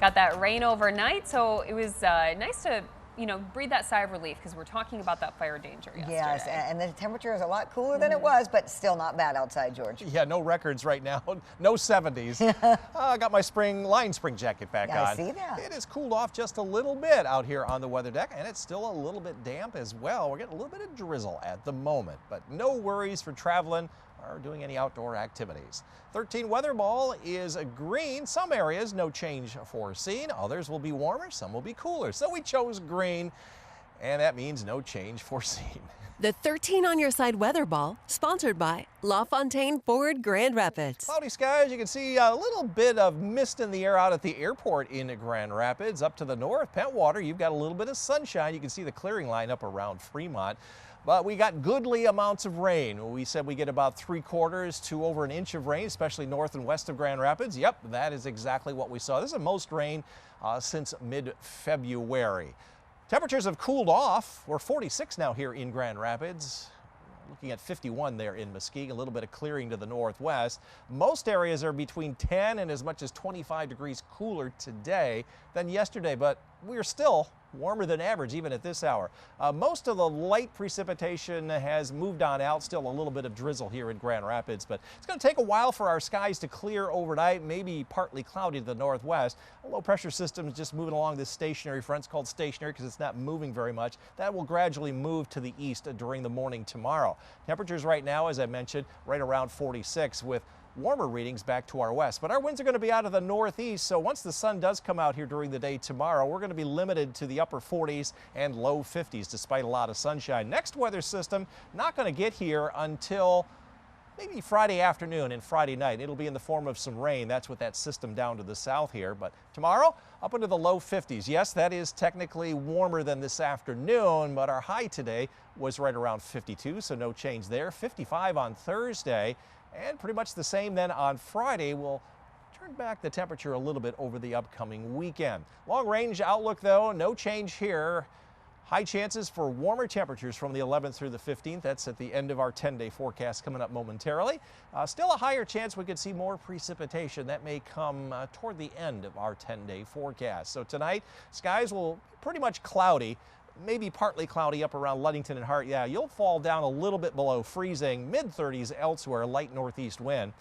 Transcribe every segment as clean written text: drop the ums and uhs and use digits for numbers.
Got that rain overnight, so it was nice to, breathe that sigh of relief because we're talking about that fire danger yesterday. Yes, and the temperature is a lot cooler than it was, but still not bad outside, George. Yeah, no records right now. No 70s. I got my line spring jacket back on. I see that. It has cooled off just a little bit out here on the weather deck, and it's still a little bit damp as well. We're getting a little bit of drizzle at the moment, but no worries for traveling or doing any outdoor activities. 13 weather ball is green. Some areas, no change foreseen. Others will be warmer, some will be cooler. So we chose green, and that means no change foreseen. The 13 on your side weather ball, sponsored by LaFontaine Ford Grand Rapids. Cloudy skies, you can see a little bit of mist in the air out at the airport in Grand Rapids. Up to the north, Pentwater, you've got a little bit of sunshine. You can see the clearing line up around Fremont. But we got goodly amounts of rain. We said we get about 3/4 to over an inch of rain, especially north and west of Grand Rapids. Yep, that is exactly what we saw. This is the most rain since mid-February. Temperatures have cooled off. We're 46 now here in Grand Rapids. Looking at 51 there in Mesquite, a little bit of clearing to the northwest. Most areas are between 10 and as much as 25 degrees cooler today than yesterday, but we're still warmer than average even at this hour. Most of the light precipitation has moved on out. Still a little bit of drizzle here in Grand Rapids, but it's going to take a while for our skies to clear overnight, maybe partly cloudy to the northwest. A low pressure system is just moving along this stationary front. It's called stationary because it's not moving very much. That will gradually move to the east during the morning tomorrow. Temperatures right now, as I mentioned, right around 46 with warmer readings back to our west. But our winds are going to be out of the northeast, so once the sun does come out here during the day tomorrow, we're going to be limited to the upper 40s and low 50s despite a lot of sunshine. Next weather system not going to get here until maybe Friday afternoon and Friday night. It'll be in the form of some rain. That's with that system down to the south here. But tomorrow, up into the low 50s. Yes, that is technically warmer than this afternoon, but our high today was right around 52, so no change there. 55 on Thursday. And pretty much the same then on Friday. We'll turn back the temperature a little bit over the upcoming weekend. Long range outlook though, no change here. High chances for warmer temperatures from the 11th through the 15th. That's at the end of our 10-day forecast coming up momentarily. Still a higher chance we could see more precipitation. That may come toward the end of our 10-day forecast. So tonight, skies will be pretty much cloudy. Maybe partly cloudy up around Ludington and Hart. Yeah, you'll fall down a little bit below freezing, mid-30s elsewhere, light northeast wind.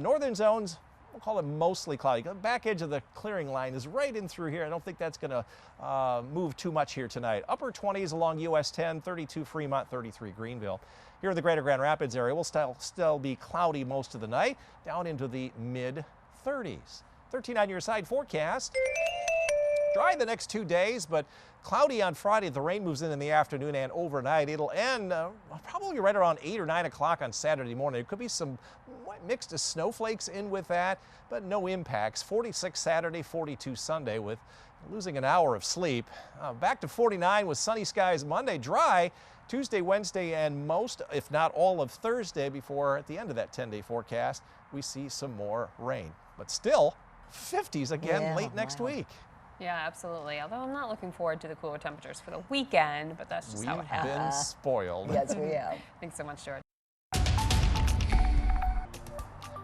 Northern zones, we'll call it mostly cloudy. The back edge of the clearing line is right in through here. I don't think that's going to move too much here tonight. Upper 20s along US 10, 32 Fremont, 33 Greenville. Here in the greater Grand Rapids area, we'll still be cloudy most of the night, down into the mid-30s. 13 on your side forecast. Dry the next 2 days, but cloudy on Friday. The rain moves in the afternoon and overnight. It'll end probably right around 8 or 9 o'clock on Saturday morning. There could be some mixed snowflakes in with that, but no impacts. 46 Saturday, 42 Sunday with losing an hour of sleep. Back to 49 with sunny skies Monday. Dry Tuesday, Wednesday, and most, if not all of Thursday before at the end of that 10-day forecast, we see some more rain. But still 50s again late next week. Yeah, absolutely. Although I'm not looking forward to the cooler temperatures for the weekend, but that's just how it happens. We've been spoiled. Yes, we have. Thanks so much, George.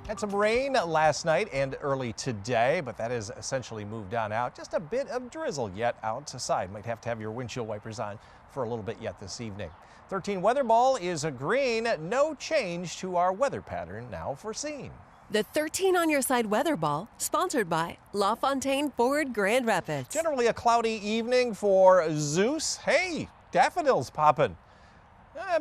Had some rain last night and early today, but that has essentially moved on out. Just a bit of drizzle yet outside. Might have to have your windshield wipers on for a little bit yet this evening. 13 weather ball is a green. No change to our weather pattern now foreseen. The 13 on your side weather ball, sponsored by LaFontaine Ford Grand Rapids. Generally a cloudy evening for Zeus. Hey, daffodils popping.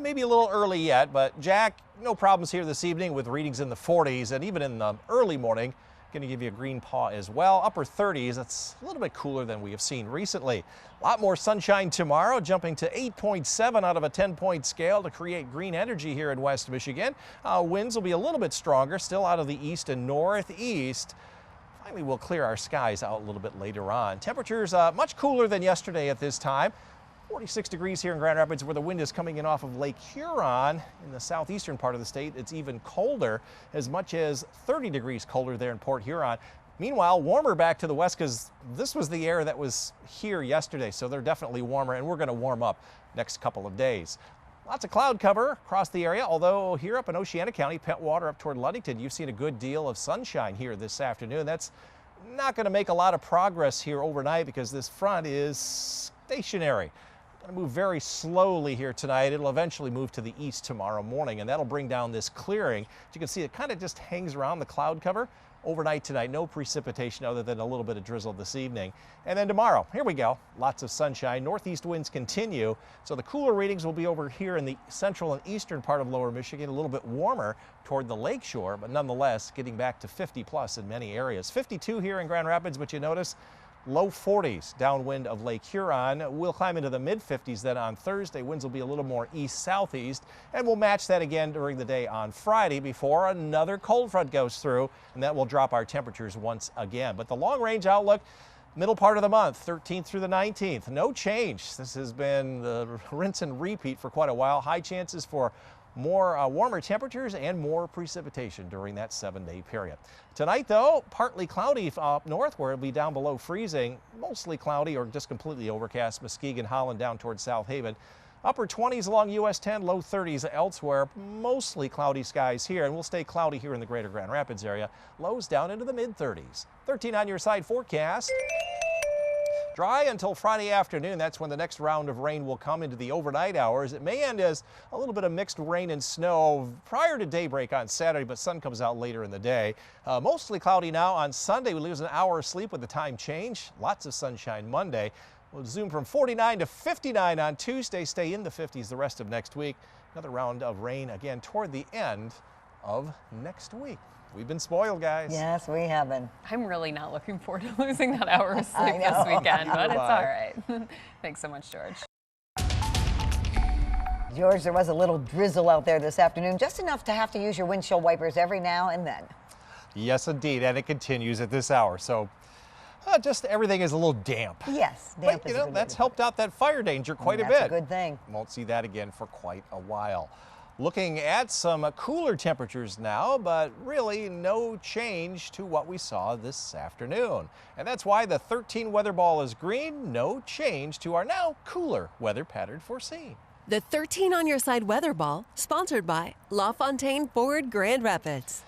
Maybe a little early yet, but Jack, no problems here this evening with readings in the 40s, and even in the early morning, going to give you a green paw as well. Upper 30s, that's a little bit cooler than we have seen recently. A lot more sunshine tomorrow, jumping to 8.7 out of a 10-point scale to create green energy here in West Michigan. Winds will be a little bit stronger, still out of the east and northeast. Finally, we'll clear our skies out a little bit later on. Temperatures much cooler than yesterday at this time. 46 degrees here in Grand Rapids, where the wind is coming in off of Lake Huron. In the southeastern part of the state, it's even colder, as much as 30 degrees colder there in Port Huron. Meanwhile, warmer back to the west, because this was the air that was here yesterday, so they're definitely warmer, and we're going to warm up next couple of days. Lots of cloud cover across the area, although here up in Oceana County, Pentwater up toward Ludington, you've seen a good deal of sunshine here this afternoon. That's not going to make a lot of progress here overnight because this front is stationary. Going to move very slowly here tonight. It'll eventually move to the east tomorrow morning, and that'll bring down this clearing. As you can see, it kind of just hangs around the cloud cover. Overnight tonight, no precipitation other than a little bit of drizzle this evening. And then tomorrow, here we go. Lots of sunshine. Northeast winds continue. So the cooler readings will be over here in the central and eastern part of lower Michigan, a little bit warmer toward the lakeshore, but nonetheless getting back to 50 plus in many areas. 52 here in Grand Rapids, but you notice low 40s downwind of Lake Huron. We'll climb into the mid 50s then on Thursday. Winds will be a little more east-southeast, and we'll match that again during the day on Friday before another cold front goes through, and that will drop our temperatures once again. But the long-range outlook, middle part of the month, 13th through the 19th, no change. This has been the rinse and repeat for quite a while. High chances for more warmer temperatures and more precipitation during that 7-day period. Tonight, though, partly cloudy up north where it'll be down below freezing, mostly cloudy or just completely overcast. Muskegon, Holland down towards South Haven. Upper 20s along US 10, low 30s elsewhere. Mostly cloudy skies here, and we'll stay cloudy here in the greater Grand Rapids area. Lows down into the mid 30s. 13 on your side forecast. Dry until Friday afternoon. That's when the next round of rain will come into the overnight hours. It may end as a little bit of mixed rain and snow prior to daybreak on Saturday, but sun comes out later in the day. Mostly cloudy now on Sunday. We lose an hour of sleep with the time change. Lots of sunshine Monday. We'll zoom from 49 to 59 on Tuesday. Stay in the 50s the rest of next week. Another round of rain again toward the end of next week. We've been spoiled, guys. Yes, we have been. I'm really not looking forward to losing that hour of I sleep this know. weekend, but it's all Bye. right. Thanks so much, George. George, there was a little drizzle out there this afternoon, just enough to have to use your windshield wipers every now and then. Yes, indeed, and it continues at this hour. So just everything is a little damp. Yes, damp But, is you a know, good that's word. helped out that fire danger quite a bit. That's a good thing. Won't see that again for quite a while. Looking at some cooler temperatures now, but really no change to what we saw this afternoon. And that's why the 13 weather ball is green. No change to our now cooler weather pattern foreseen. The 13 on your side weather ball, sponsored by LaFontaine Ford Grand Rapids.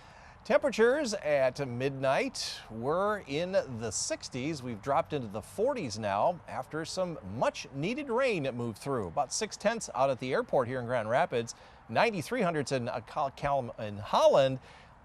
Temperatures at midnight were in the 60s. We've dropped into the 40s now after some much needed rain that moved through. About 6/10 out at the airport here in Grand Rapids, 9,300s in Holland,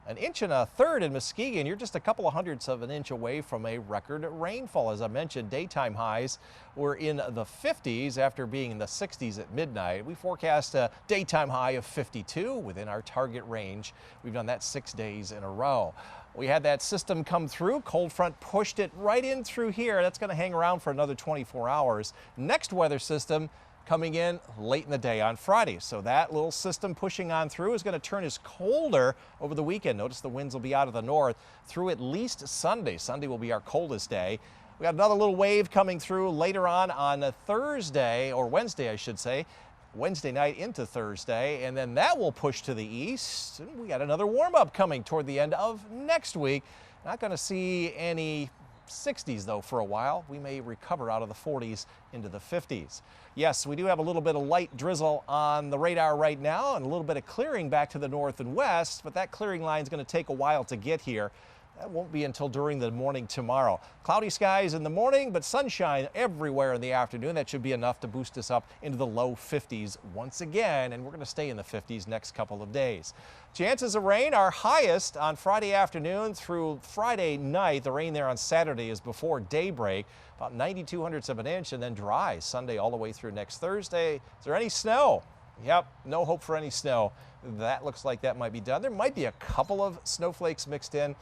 an inch and a third in Muskegon. You're just a couple of hundredths of an inch away from a record rainfall. As I mentioned, daytime highs were in the 50s after being in the 60s at midnight. We forecast a daytime high of 52 within our target range. We've done that 6 days in a row. We had that system come through. Cold front pushed it right in through here. That's going to hang around for another 24 hours. Next weather system coming in late in the day on Friday. So that little system pushing on through is going to turn us colder over the weekend. Notice the winds will be out of the north through at least Sunday. Sunday will be our coldest day. We got another little wave coming through later on Thursday, or Wednesday, I should say. Wednesday night into Thursday, and then that will push to the east. And we got another warm up coming toward the end of next week. Not going to see any 60s though for a while. We may recover out of the 40s into the 50s. Yes, we do have a little bit of light drizzle on the radar right now and a little bit of clearing back to the north and west, but that clearing line is going to take a while to get here. That won't be until during the morning tomorrow. Cloudy skies in the morning, but sunshine everywhere in the afternoon. That should be enough to boost us up into the low 50s once again, and we're going to stay in the 50s next couple of days. Chances of rain are highest on Friday afternoon through Friday night. The rain there on Saturday is before daybreak, about 92/100ths of an inch, and then dry Sunday all the way through next Thursday. Is there any snow? Yep, no hope for any snow. That looks like that might be done. There might be a couple of snowflakes mixed in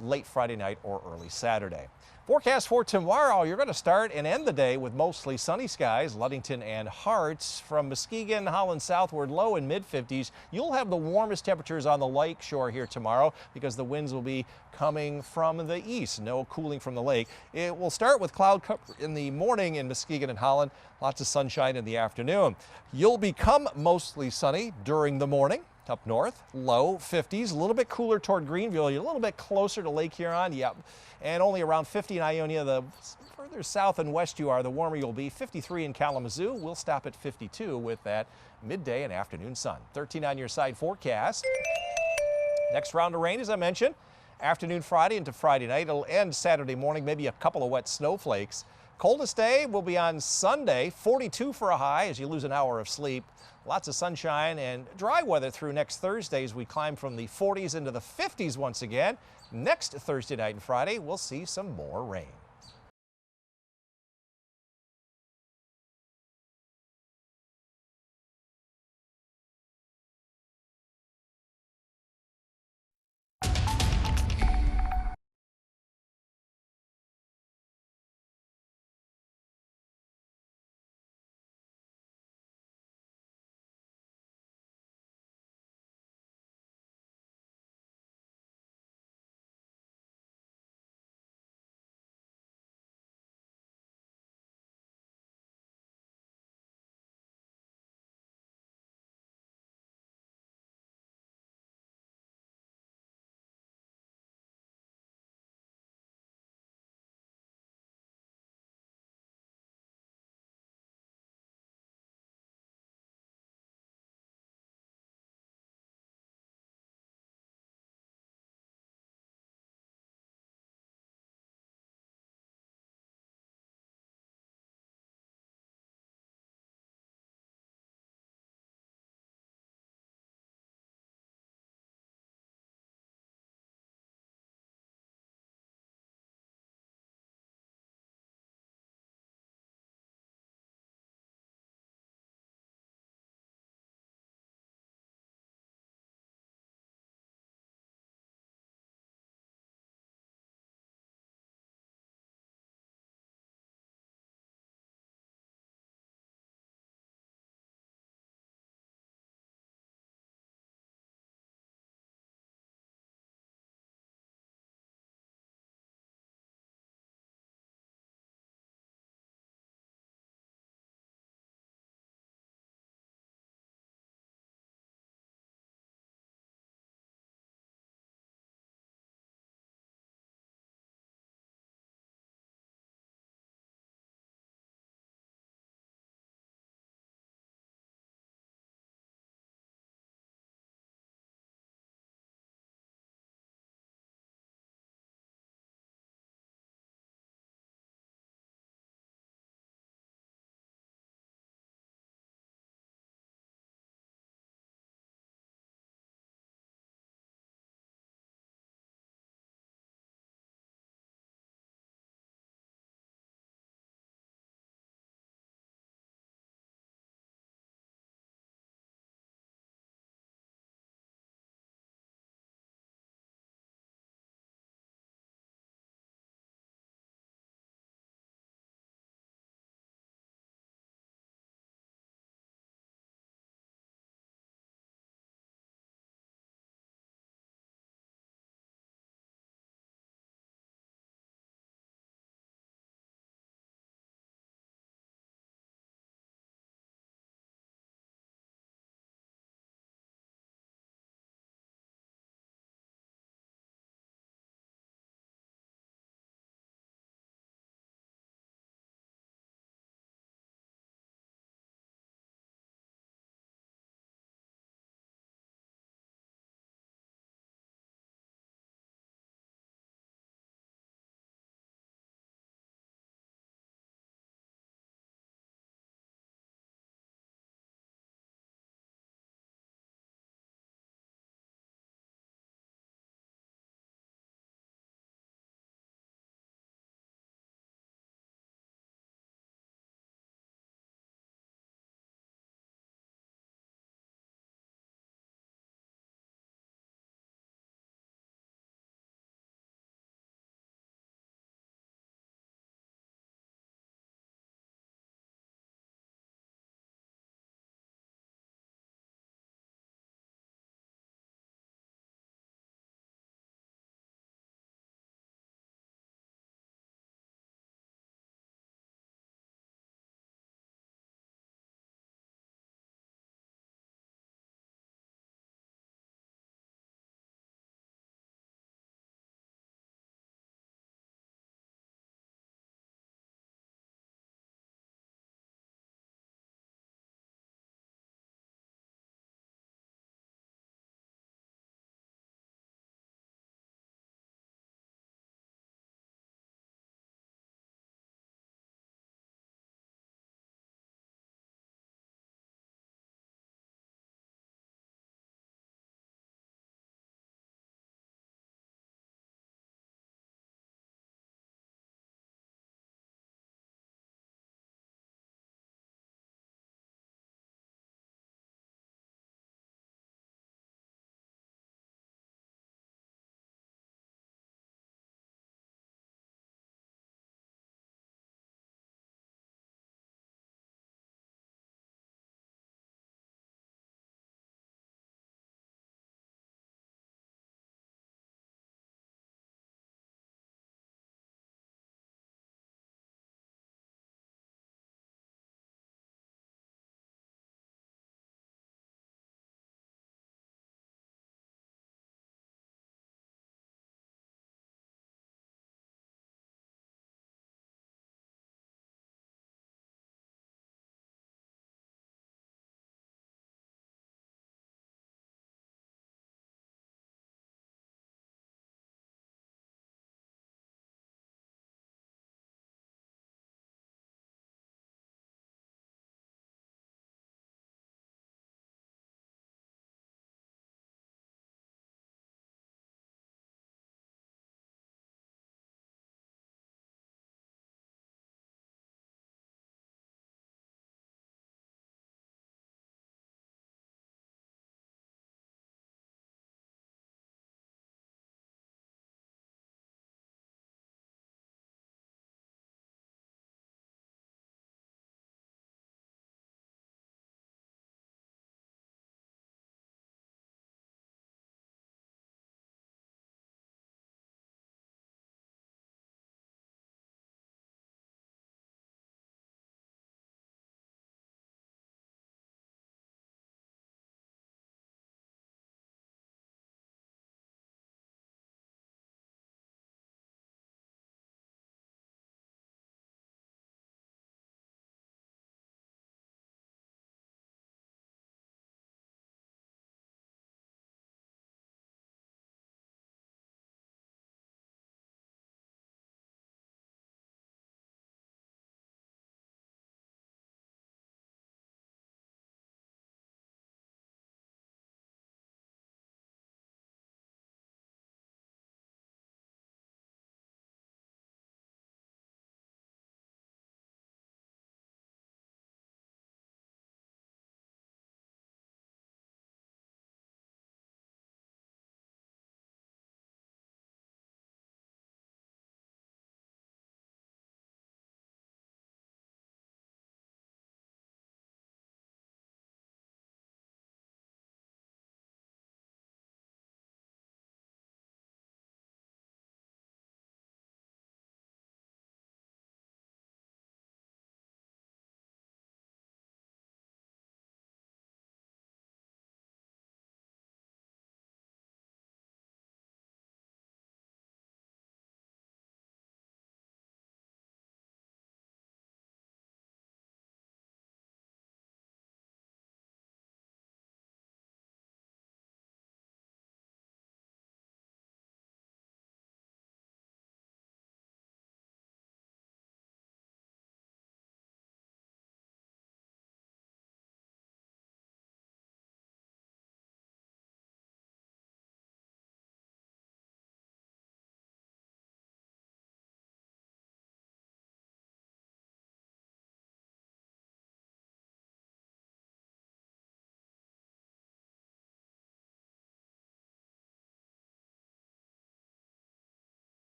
late Friday night or early Saturday. Forecast for tomorrow, you're going to start and end the day with mostly sunny skies, Ludington and Harts. From Muskegon, Holland southward, low in mid-50s. You'll have the warmest temperatures on the lake shore here tomorrow because the winds will be coming from the east. No cooling from the lake. It will start with cloud cover in the morning in Muskegon and Holland. Lots of sunshine in the afternoon. You'll become mostly sunny during the morning. Up north, low 50s, a little bit cooler toward Greenville. You're a little bit closer to Lake Huron, yep, and only around 50 in Ionia. The further south and west you are, the warmer you'll be. 53 in Kalamazoo. We'll stop at 52 with that midday and afternoon sun. 13 on your side forecast. Next round of rain, as I mentioned, Afternoon Friday into Friday night. It'll end Saturday morning, maybe a couple of wet snowflakes. Coldest day will be on Sunday, 42 for a high as you lose an hour of sleep. Lots of sunshine and dry weather through next Thursday as we climb from the 40s into the 50s once again. Next Thursday night and Friday, we'll see some more rain.